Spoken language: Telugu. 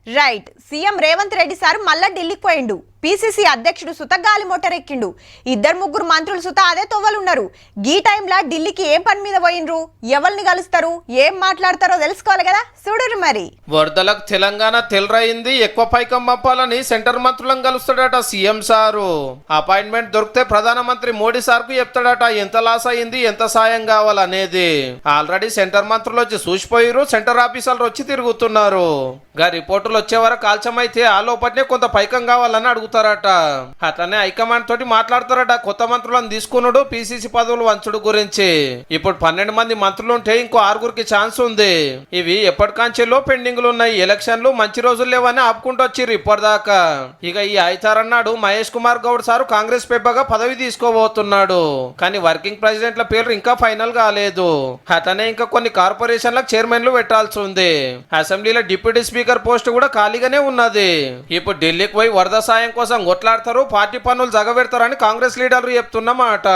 Right. CM Revanth Reddy sir మళ్ళా ఢిల్లీకి పోయిండు. పీసీసీ అధ్యక్షుడు సుత గాలి మోటార్ ఎక్కిండు. ఇద్దరు ముగ్గురు మంత్రులు సుత అదే తొవ్వలున్నారు. గీ టైంలో ఢిల్లీకి ఏం పని మీద పోయినరు, ఎవరిని కలుస్తారు, ఏం మాట్లాడతారో తెలుసుకోవాలి కదా. చూడరు మరి. వరదలకు తెలంగాణ తెలరైంది. ఎక్కువ పైకం పంపాలని సెంటర్ మంత్రులను కలుస్తాడట సీఎం సారు. అపాయింట్మెంట్ దొరికితే ప్రధానమంత్రి మోడీ సార్ కు చెప్తాడట ఎంత లాస్ అయింది, ఎంత సాయం కావాలనేది. ఆల్రెడీ సెంటర్ మంత్రులు వచ్చి చూసిపోయారు, సెంటర్ ఆఫీసర్లు వచ్చి తిరుగుతున్నారు. గా రిపోర్టులు వచ్చే వరకు కాల్చమైతే ఆ లోపట్నే కొంత పైకం కావాలని అడుగుతారట. అట్లనే హైకమాండ్ తోటి మాట్లాడతారట కొత్త మంత్రులను తీసుకున్నాడు పీసీసీ పదవులు వంచుడు గురించి. ఇప్పుడు 12 మంది మంత్రులు ఉంటే ఇంకో 6గురికి ఛాన్స్ ఉంది. ఇవి ఎప్పటికాంచెల్లో పెండింగ్లు ఉన్నాయి. ఎలక్షన్లు మంచి రోజులు లేవని ఆపుకుంటూ వచ్చిర్రు ఇప్పటిదాకా. ఇక ఈ అయితారన్నాడు మహేష్ కుమార్ గౌడ్ సారు కాంగ్రెస్ పెబ్బగా పదవి తీసుకోబోతున్నాడు. కానీ వర్కింగ్ ప్రెసిడెంట్ల పేర్లు ఇంకా ఫైనల్ కాలేదు. అట్లనే ఇంకా కొన్ని కార్పొరేషన్లకు చైర్మన్లు పెట్టాల్సి ఉంది. అసెంబ్లీలో డిప్యూటీ స్పీకర్ పోస్ట్ కూడా ఖాళీగానే ఉన్నది. ఇప్పుడు ఢిల్లీకి పోయి వరద సాయం కోసం కొట్లాడతారు, పార్టీ పనులు జగబెడతారని కాంగ్రెస్ లీడర్లు చెప్తున్నమాట.